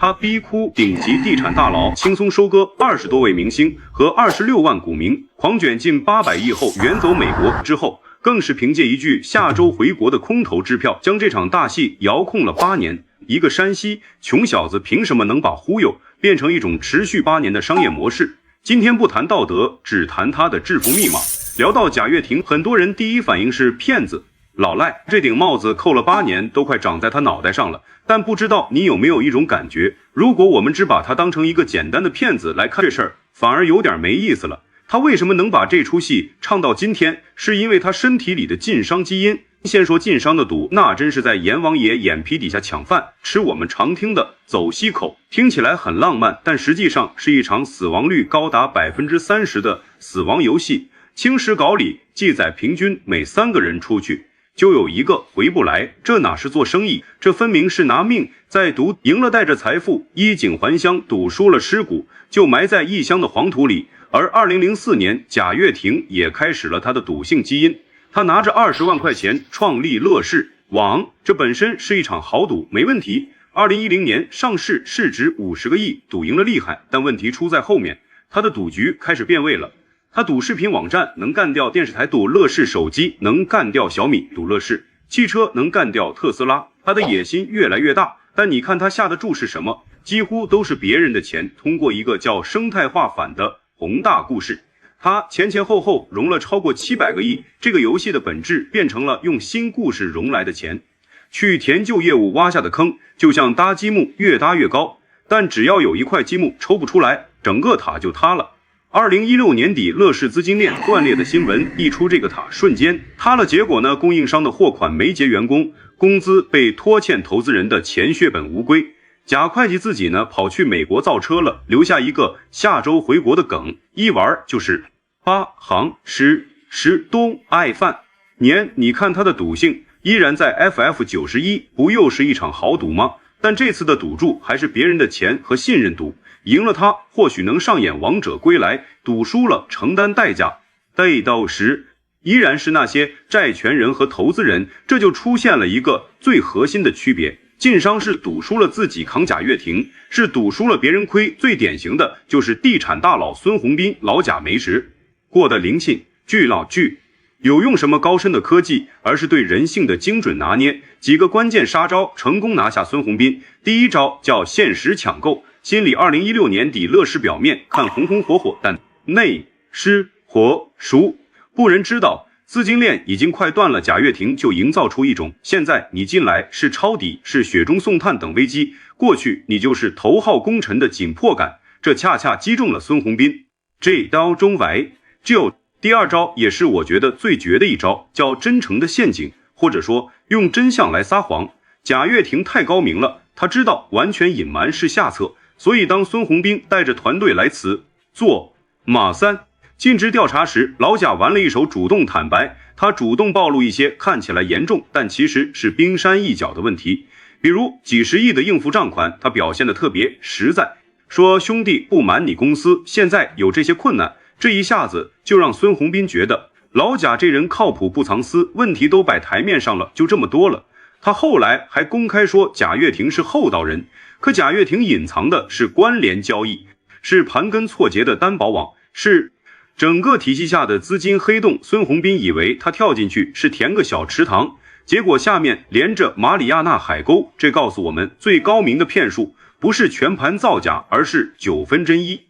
他逼哭顶级地产大佬，轻松收割20多位明星和26万股民，狂卷近800亿后远走美国之后，更是凭借一句下周回国的空头支票，将这场大戏遥控了8年。一个山西穷小子凭什么能把忽悠变成一种持续8年的商业模式？今天不谈道德，只谈他的致富密码。聊到贾跃亭，很多人第一反应是骗子、老赖，这顶帽子扣了8年都快长在他脑袋上了。但不知道你有没有一种感觉，如果我们只把他当成一个简单的骗子来看这事儿，反而有点没意思了。他为什么能把这出戏唱到今天，是因为他身体里的晋商基因。先说晋商的赌，那真是在阎王爷眼皮底下抢饭，吃我们常听的走西口，听起来很浪漫，但实际上是一场死亡率高达30%的死亡游戏。清史稿里记载，平均每3个人出去就有1个回不来，这哪是做生意，这分明是拿命在赌。赢了带着财富衣锦还乡，赌输了尸骨就埋在异乡的黄土里。而2004年，贾跃亭也开始了他的赌性基因。他拿着20万块钱创立乐视网，这本身是一场豪赌，没问题。2010年上市，市值50个亿，赌赢了厉害。但问题出在后面，他的赌局开始变味了。他赌视频网站能干掉电视台，赌乐视手机能干掉小米，赌乐视汽车能干掉特斯拉。他的野心越来越大，但你看他下的注是什么？几乎都是别人的钱，通过一个叫生态化反的宏大故事。他前后后融了超过700个亿，这个游戏的本质变成了用新故事融来的钱，去填旧业务挖下的坑，就像搭积木越搭越高，但只要有一块积木抽不出来，整个塔就塌了。2016年底，乐视资金链断裂的新闻一出，这个塔瞬间塌了。结果呢，供应商的货款没结员工，工资被拖欠投资人的钱血本无归。贾会计自己呢跑去美国造车了，留下一个下周回国的梗，一玩就是8行10东爱饭年。你看他的赌性依然在 FF91，不又是一场豪赌吗？但这次的赌注还是别人的钱和信任赌，赢了他或许能上演王者归来，赌输了承担代价。对到时依然是那些债权人和投资人，这就出现了一个最核心的区别。晋商是赌输了自己扛贾跃亭，是赌输了别人亏，最典型的就是地产大佬孙宏斌，老贾没实过的灵性巨老巨，有用什么高深的科技，而是对人性的精准拿捏。几个关键杀招成功拿下孙宏斌。第一招叫现实抢购，心里2016年底乐视表面看红红火火，但内湿火熟，不人知道资金链已经快断了。贾跃亭就营造出一种现在你进来是抄底，是雪中送炭等危机，过去你就是头号功臣的紧迫感，这恰恰击中了孙宏斌。这刀中崴就第二招，也是我觉得最绝的一招，叫真诚的陷阱，或者说用真相来撒谎。贾跃亭太高明了，他知道完全隐瞒是下策，所以当孙宏斌带着团队来辞做马三尽职调查时，老贾玩了一手主动坦白，他主动暴露一些看起来严重但其实是冰山一角的问题，比如几十亿的应付账款，他表现得特别实在，说兄弟不瞒你公司现在有这些困难。这一下子就让孙宏斌觉得老贾这人靠谱不藏私，问题都摆台面上了，就这么多了。他后来还公开说贾跃亭是厚道人，可贾跃亭隐藏的是关联交易，是盘根错节的担保网，是整个体系下的资金黑洞。孙宏斌以为他跳进去是填个小池塘，结果下面连着马里亚纳海沟。这告诉我们，最高明的骗术不是全盘造假，而是9分真一，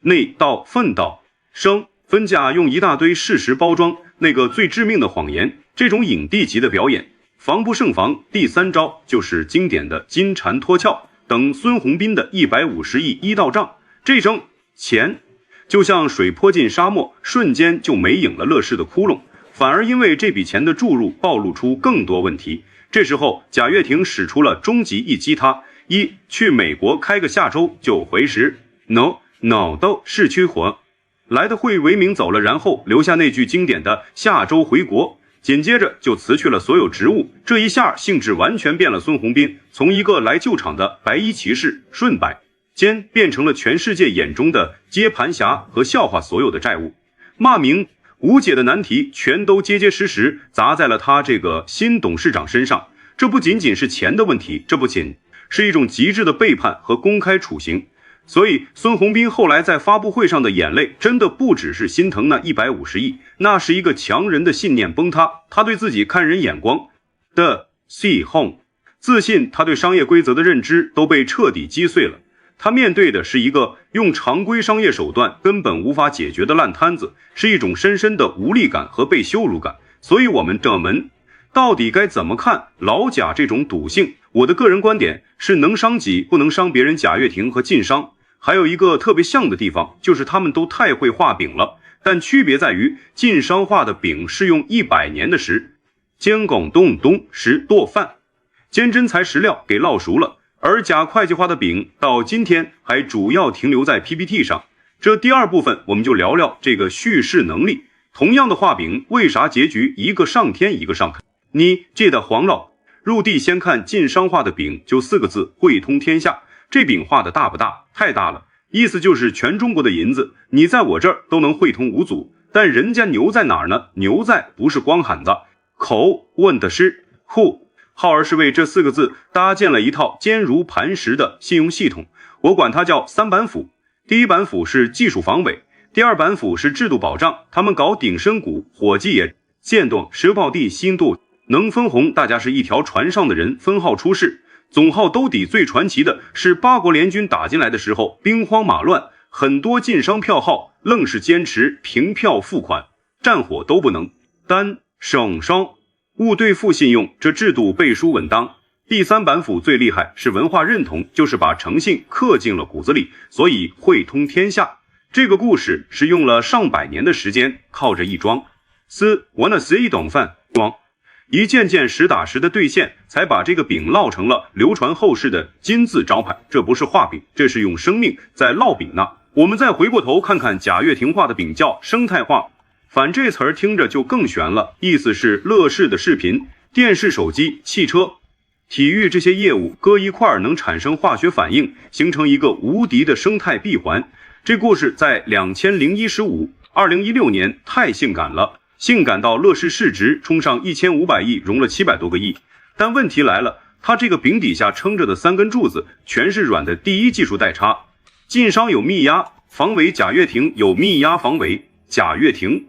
内道分道生分假，用一大堆事实包装那个最致命的谎言。这种影帝级的表演防不胜防。第三招就是经典的金蝉脱壳，等孙宏斌的150亿一到账，这声钱就像水泼进沙漠，瞬间就没影了乐视的窟窿，反而因为这笔钱的注入暴露出更多问题。这时候贾跃亭使出了终极一击，他去美国开个下周就回时 ，no 都是驱火来的会为民走了，然后留下那句经典的下周回国，紧接着就辞去了所有职务。这一下性质完全变了，孙宏斌从一个来救场的白衣骑士顺百间变成了全世界眼中的接盘侠和笑话，所有的债务骂名无解的难题全都结结实实砸在了他这个新董事长身上。这不仅仅是钱的问题，这不仅是一种极致的背叛和公开处刑。所以孙宏斌后来在发布会上的眼泪真的不只是心疼那150亿，那是一个强人的信念崩塌，他对自己看人眼光的失控，自信他对商业规则的认知都被彻底击碎了。他面对的是一个用常规商业手段根本无法解决的烂摊子，是一种深深的无力感和被羞辱感。所以我们到底该怎么看老贾这种赌性？我的个人观点是能伤己不能伤别人。贾跃亭和晋商还有一个特别像的地方，就是他们都太会画饼了，但区别在于晋商画的饼是用100年的煎广东时剁饭，煎真材实料给烙熟了，而贾会计画的饼到今天还主要停留在 PPT 上。这第二部分我们就聊聊这个叙事能力。同样的画饼，为啥结局一个上天一个上看？你记得黄老入地先看晋商画的饼，就4个字：汇通天下。这饼画的大不大？太大了，意思就是全中国的银子，你在我这儿都能汇通无阻。但人家牛在哪儿呢？牛在不是光喊的口，问的是户。浩儿是为这4个字搭建了一套坚如磐石的信用系统，我管它叫3板斧。第一板斧是技术防伪，第二板斧是制度保障，他们搞顶身股，伙计也见动石报地新度能分红，大家是一条船上的人，分号出事。总号兜底最传奇的是8国联军打进来的时候兵荒马乱，很多晋商票号愣是坚持凭票付款，战火都不能单省商勿兑付信用，这制度背书稳当。第3板斧最厉害是文化认同，就是把诚信刻进了骨子里，所以汇通天下。这个故事是用了上百年的时间，靠着一桩玩了一懂饭一件件实打实的兑现，才把这个饼烙成了流传后世的金字招牌。这不是画饼，这是用生命在烙饼呢。我们再回过头看看贾跃亭画的饼叫生态化，反这词儿听着就更悬了，意思是乐视的视频、电视、手机、汽车、体育这些业务搁一块儿能产生化学反应，形成一个无敌的生态闭环。这故事在2015-2016年太性感了，性感到乐视市值冲上1500亿，融了700多个亿。但问题来了，它这个饼底下撑着的3根柱子全是软的第一技术代差。晋商有密压防伪，贾跃亭有密压防伪。贾跃亭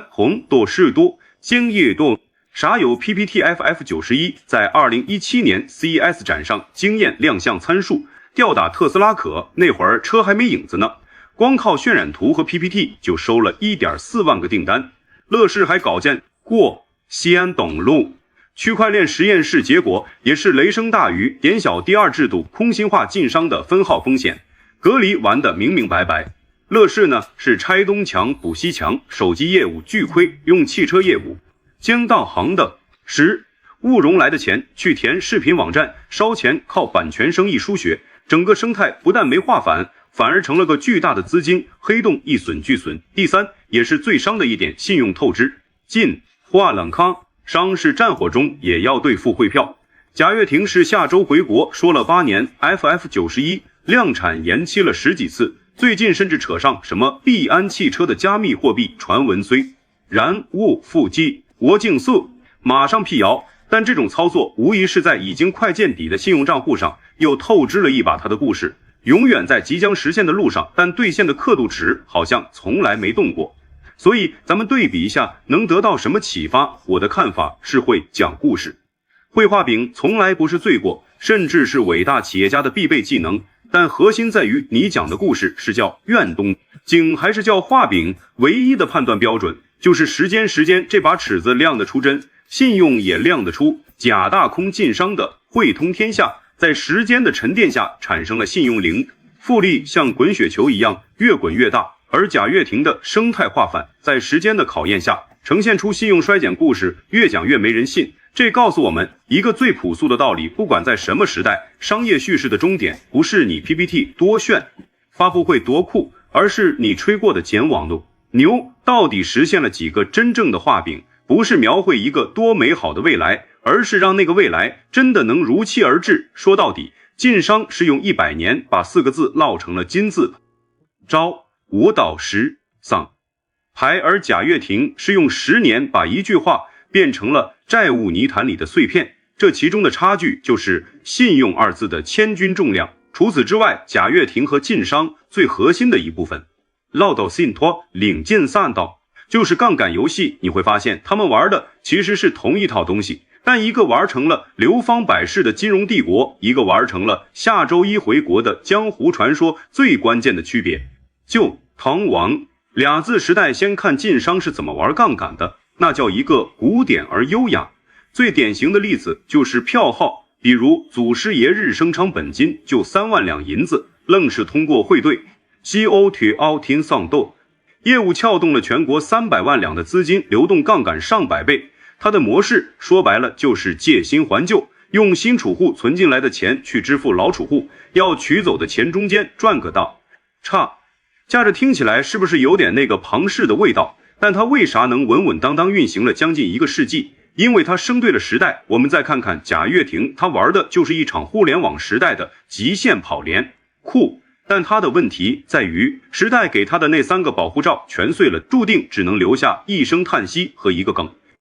红多事多，兴业多，啥有 PPT FF91 在2017年 CES 展上惊艳亮相参数，吊打特斯拉可，那会儿车还没影子呢，光靠渲染图和 PPT 就收了1.4万个订单。乐视还搞建过西安董路区块链实验室，结果也是雷声大雨点小第2制度空心化晋商的分号风险，隔离玩得明明白白。乐视呢是拆东墙补西墙，手机业务巨亏，用汽车业务将到行的务融来的钱去填视频网站，烧钱靠版权生意输血，整个生态不但没化反，反而成了个巨大的资金黑洞，一损俱损。第3也是最伤的一点，信用透支。晋化冷康商是战火中也要兑付汇票。贾跃亭是下周回国，说了8年 FF91 量产延期了10几次，最近甚至扯上什么币安汽车的加密货币传闻，虽然物腹肌国竞速马上辟谣，但这种操作无疑是在已经快见底的信用账户上又透支了一把他的故事，永远在即将实现的路上，但兑现的刻度尺好像从来没动过。所以咱们对比一下能得到什么启发，我的看法是会讲故事。会画饼从来不是罪过，甚至是伟大企业家的必备技能，但核心在于你讲的故事是叫愿东景还是叫画饼，唯一的判断标准就是时间这把尺子亮得出针，信用也亮得出。贾大空晋商的汇通天下在时间的沉淀下产生了信用零，复利像滚雪球一样越滚越大，而贾跃亭的生态化反在时间的考验下呈现出信用衰减故事，越讲越没人信。这告诉我们一个最朴素的道理，不管在什么时代，商业叙事的终点不是你 PPT 多炫，发布会多酷，而是你吹过的简网路牛到底实现了几个真正的画饼，不是描绘一个多美好的未来，而是让那个未来真的能如期而至。说到底，晋商是用100年把4个字烙成了金字招舞蹈时丧牌，而贾跃亭是用10年把一句话变成了债务泥潭里的碎片。这其中的差距就是信用二字的千钧重量。除此之外，贾跃亭和晋商最核心的一部分，唠叨信托领进散道，就是杠杆游戏。你会发现他们玩的其实是同一套东西，但一个玩成了流芳百世的金融帝国，一个玩成了下周一回国的江湖传说。最关键的区别就唐王俩字时代，先看晋商是怎么玩杠杆的，那叫一个古典而优雅。最典型的例子就是票号，比如祖师爷日升昌本金就3万两银子，愣是通过汇兑西欧铁奥廷丧斗，业务撬动了全国300万两的资金，流动杠杆上百倍。它的模式说白了就是借新还旧，用新储户存进来的钱去支付老储户要取走的钱，中间赚个大差。架着听起来是不是有点那个庞氏的味道？但它为啥能稳稳当当运行了将近1个世纪？因为它生对了时代。我们再看看贾跃亭，他玩的就是一场互联网时代的极限跑连，酷。但他的问题在于，时代给他的那3个保护罩全碎了，注定只能留下一声叹息和一个梗。